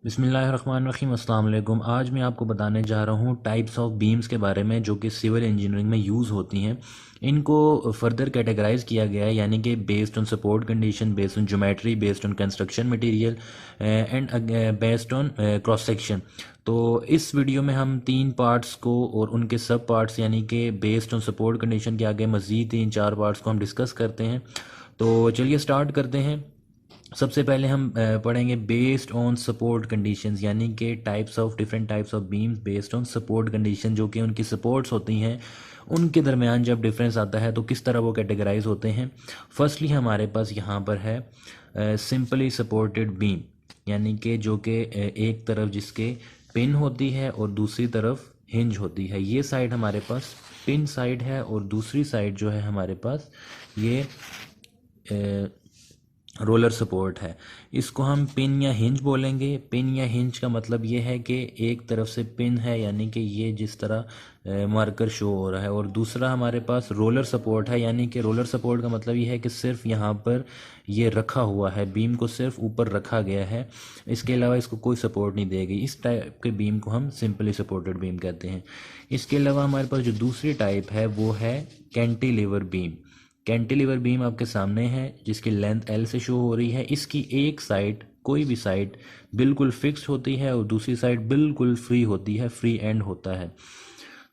बिस्मिल्लाहिर्रहमानिर्रहीम अस्सलाम वालेकुम। आज मैं आपको बताने जा रहा हूँ टाइप्स ऑफ बीम्स के बारे में जो कि सिविल इंजीनियरिंग में यूज़ होती हैं। इनको फर्दर कैटेगराइज किया गया है, यानी कि based on support condition, based on geometry, based on construction material and based on cross section. तो इस वीडियो में हम तीन पार्ट्स को और उनके सब पार्ट्स यानी कि बेस्ड ऑन सपोर्ट कंडीशन के आगे मज़ीद 3-4 पार्ट्स को हम डिस्कस करते हैं। तो चलिए स्टार्ट करते हैं। सबसे पहले हम पढ़ेंगे बेस्ड ऑन सपोर्ट कंडीशंस, यानी कि different types of beams based on support condition, जो कि उनकी सपोर्ट्स होती हैं, उनके दरमियान जब डिफरेंस आता है तो किस तरह वो कैटेगराइज होते हैं। फर्स्टली हमारे पास यहाँ पर है सिंपली सपोर्टेड बीम, यानी कि जो कि एक तरफ जिसके पिन होती है और दूसरी तरफ हिंज होती है। ये साइड हमारे पास पिन साइड है और दूसरी साइड जो है हमारे पास ये रोलर सपोर्ट है। इसको हम पिन या हिंज बोलेंगे। पिन या हिंज का मतलब ये है कि एक तरफ से पिन है, यानी कि ये जिस तरह मार्कर शो हो रहा है, और दूसरा हमारे पास रोलर सपोर्ट है, यानी कि रोलर सपोर्ट का मतलब ये है कि सिर्फ यहाँ पर ये रखा हुआ है, बीम को सिर्फ ऊपर रखा गया है, इसके अलावा इसको कोई सपोर्ट नहीं देगी। इस टाइप के बीम को हम सिंपली सपोर्टेड बीम कहते हैं। इसके अलावा हमारे पास जो दूसरी टाइप है वो है कैंटिलीवर बीम। कैंटिलीवर बीम आपके सामने है जिसकी लेंथ एल से शो हो रही है। इसकी एक साइड, कोई भी साइड बिल्कुल फिक्स्ड होती है और दूसरी साइड बिल्कुल फ्री होती है, फ्री एंड होता है।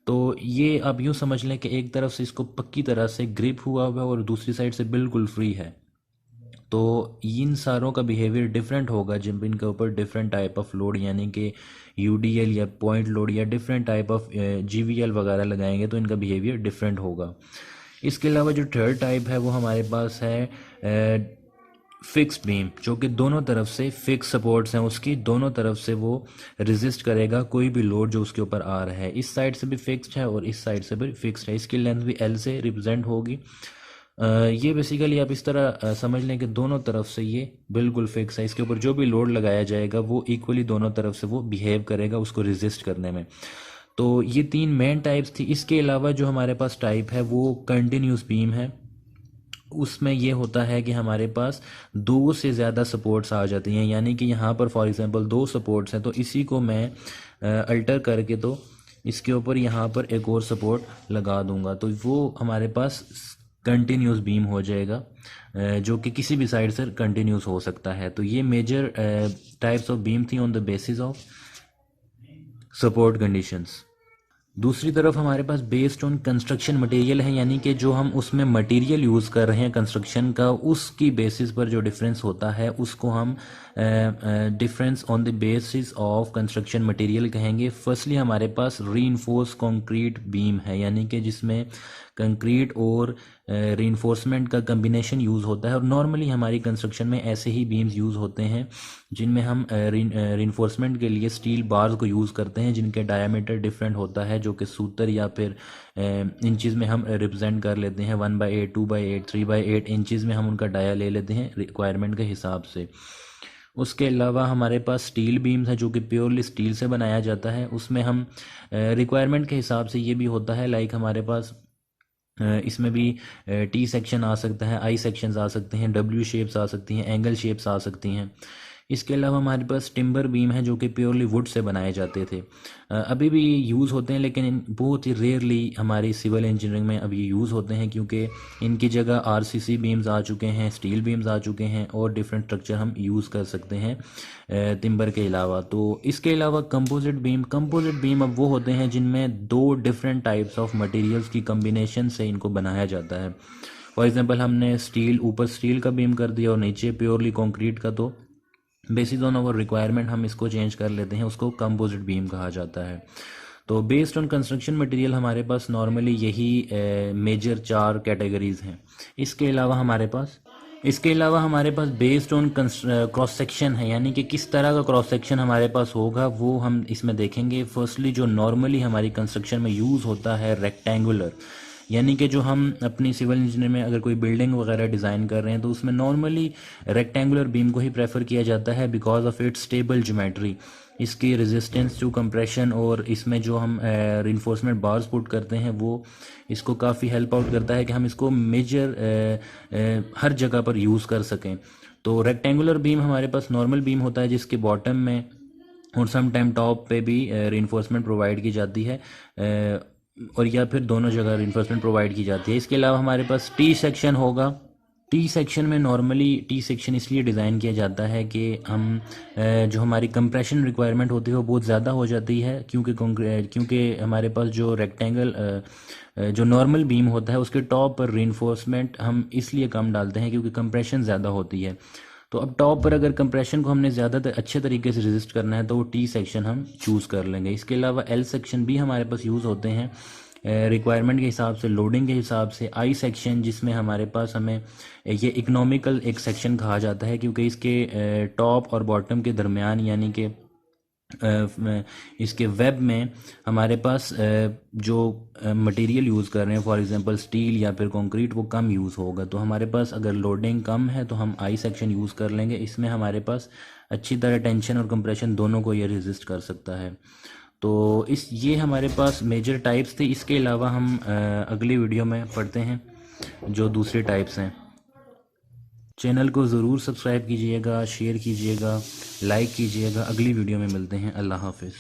तो ये आप यूँ समझ लें कि एक तरफ से इसको पक्की तरह से ग्रिप हुआ हुआ है और दूसरी साइड से बिल्कुल फ्री है। तो इन सारों का बिहेवियर डिफरेंट होगा जब इनके ऊपर डिफरेंट टाइप ऑफ लोड, यानी कि यूडीएल या पॉइंट लोड या डिफरेंट टाइप ऑफ जीवीएल वगैरह लगाएंगे तो इनका बिहेवियर डिफरेंट होगा। इसके अलावा जो थर्ड टाइप है वो हमारे पास है फिक्स्ड बीम, जो कि दोनों तरफ से फिक्स सपोर्ट्स हैं, उसकी दोनों तरफ से वो रेजिस्ट करेगा कोई भी लोड जो उसके ऊपर आ रहा है। इस साइड से भी फिक्स्ड है और इस साइड से भी फिक्स्ड है। इसकी लेंथ भी एल से रिप्रेजेंट होगी। ये बेसिकली आप इस तरह समझ लें कि दोनों तरफ से ये बिल्कुल फिक्स है। इसके ऊपर जो भी लोड लगाया जाएगा वो इक्वली दोनों तरफ से वो बिहेव करेगा उसको रेजिस्ट करने में। तो ये तीन मेन टाइप्स थी। इसके अलावा जो हमारे पास टाइप है वो कंटिन्यूस बीम है। उसमें ये होता है कि हमारे पास दो से ज़्यादा सपोर्ट्स आ जाती हैं, यानी कि यहाँ पर फॉर एग्जांपल दो सपोर्ट्स हैं तो इसी को मैं अल्टर करके तो इसके ऊपर यहाँ पर एक और सपोर्ट लगा दूंगा, तो वो हमारे पास कंटिन्यूस बीम हो जाएगा, जो कि किसी भी साइड से कंटिन्यूस हो सकता है। तो ये मेजर टाइप्स ऑफ बीम थी on the basis of support conditions. दूसरी तरफ हमारे पास बेस्ड ऑन कंस्ट्रक्शन मटेरियल है, यानी कि जो हम उसमें मटेरियल यूज़ कर रहे हैं कंस्ट्रक्शन का, उसकी बेसिस पर जो डिफरेंस होता है उसको हम difference on the basis of construction material कहेंगे। फर्स्टली हमारे पास रीइंफोर्स कंक्रीट बीम है, यानी कि जिसमें कंक्रीट और रीइंफोर्समेंट का कम्बिनेशन यूज़ होता है, और नॉर्मली हमारी कंस्ट्रक्शन में ऐसे ही बीम्स यूज़ होते हैं जिनमें हम रीइंफोर्समेंट के लिए स्टील बार्स को यूज़ करते हैं जिनके डायमीटर डिफरेंट होता है, जो कि सूत्र या फिर इंचज़ में हम रिप्रेजेंट कर लेते हैं। 1/8, 2/8, 3/8 इंचज़ में हम उनका डाया ले लेते हैं रिक्वायरमेंट के हिसाब से। उसके अलावा हमारे पास स्टील बीम्स है जो कि प्योरली स्टील से बनाया जाता है। उसमें हम रिक्वायरमेंट के हिसाब से ये भी होता है, लाइक हमारे पास इसमें भी टी सेक्शन आ सकता है, आई सेक्शंस आ सकते हैं, डब्ल्यू शेप्स आ सकती हैं, एंगल शेप्स आ सकती हैं। इसके अलावा हमारे पास टिम्बर बीम है जो कि प्योरली वुड से बनाए जाते थे, अभी भी यूज़ होते हैं, लेकिन बहुत ही रेयरली हमारी सिविल इंजीनियरिंग में अब ये यूज़ होते हैं क्योंकि इनकी जगह आरसीसी बीम्स आ चुके हैं, स्टील बीम्स आ चुके हैं और डिफरेंट स्ट्रक्चर हम यूज़ कर सकते हैं टिम्बर के अलावा। तो इसके अलावा कंपोजिट बीम अब वो होते हैं जिनमें दो डिफरेंट टाइप्स ऑफ मटेरियल्स की कम्बिनेशन से इनको बनाया जाता है। फॉर एग्जांपल हमने स्टील, ऊपर स्टील का बीम कर दिया और नीचे प्योरली कंक्रीट का, तो बेसिस ऑन आवर रिक्वायरमेंट हम इसको चेंज कर लेते हैं, उसको कंपोजिट बीम कहा जाता है। तो बेस्ड ऑन कंस्ट्रक्शन मटेरियल हमारे पास नॉर्मली यही मेजर 4 कैटेगरीज हैं। इसके अलावा हमारे पास बेस्ड ऑन क्रॉस सेक्शन है, यानी कि किस तरह का क्रॉस सेक्शन हमारे पास होगा वो हम इसमें देखेंगे। फर्स्टली जो नॉर्मली हमारी कंस्ट्रक्शन में यूज़ होता है रेक्टेंगुलर, यानी कि जो हम अपनी सिविल इंजीनियर में अगर कोई बिल्डिंग वगैरह डिज़ाइन कर रहे हैं तो उसमें नॉर्मली रेक्टेंगुलर बीम को ही प्रेफर किया जाता है because of its stable geometry, इसकी रेजिस्टेंस टू कंप्रेशन, और इसमें जो हम रिइंफोर्समेंट बार्स पुट करते हैं वो इसको काफ़ी हेल्प आउट करता है कि हम इसको मेजर हर जगह पर यूज़ कर सकें। तो रेक्टेंगुलर बीम हमारे पास नॉर्मल बीम होता है जिसके बॉटम में और सम टाइम टॉप पे भी रीइंफोर्समेंट प्रोवाइड की जाती है, और या फिर दोनों जगह रीइंफोर्समेंट प्रोवाइड की जाती है। इसके अलावा हमारे पास टी सेक्शन होगा। टी सेक्शन में नॉर्मली टी सेक्शन इसलिए डिज़ाइन किया जाता है कि हम जो हमारी कंप्रेशन रिक्वायरमेंट होती है वो बहुत ज़्यादा हो जाती है, क्योंकि हमारे पास जो रेक्टेंगल जो नॉर्मल बीम होता है उसके टॉप पर रीइंफोर्समेंट हम इसलिए कम डालते हैं क्योंकि कंप्रेशन ज़्यादा होती है। तो अब टॉप पर अगर कंप्रेशन को हमने ज़्यादा अच्छे तरीके से रेजिस्ट करना है तो वो टी सेक्शन हम चूज़ कर लेंगे। इसके अलावा एल सेक्शन भी हमारे पास यूज़ होते हैं रिक्वायरमेंट के हिसाब से, लोडिंग के हिसाब से। आई सेक्शन जिसमें हमारे पास हमें ये इकोनॉमिकल एक सेक्शन कहा जाता है, क्योंकि इसके टॉप और बॉटम के दरमियान यानी कि इसके वेब में हमारे पास जो मटेरियल यूज़ कर रहे हैं, फॉर एग्जांपल स्टील या फिर कंक्रीट, वो कम यूज़ होगा। तो हमारे पास अगर लोडिंग कम है तो हम आई सेक्शन यूज़ कर लेंगे। इसमें हमारे पास अच्छी तरह टेंशन और कंप्रेशन दोनों को ये रेजिस्ट कर सकता है। तो ये हमारे पास मेजर टाइप्स थे। इसके अलावा हम अगली वीडियो में पढ़ते हैं जो दूसरे टाइप्स हैं। चैनल को ज़रूर सब्सक्राइब कीजिएगा, शेयर कीजिएगा, लाइक कीजिएगा। अगली वीडियो में मिलते हैं। अल्लाह हाफिज़।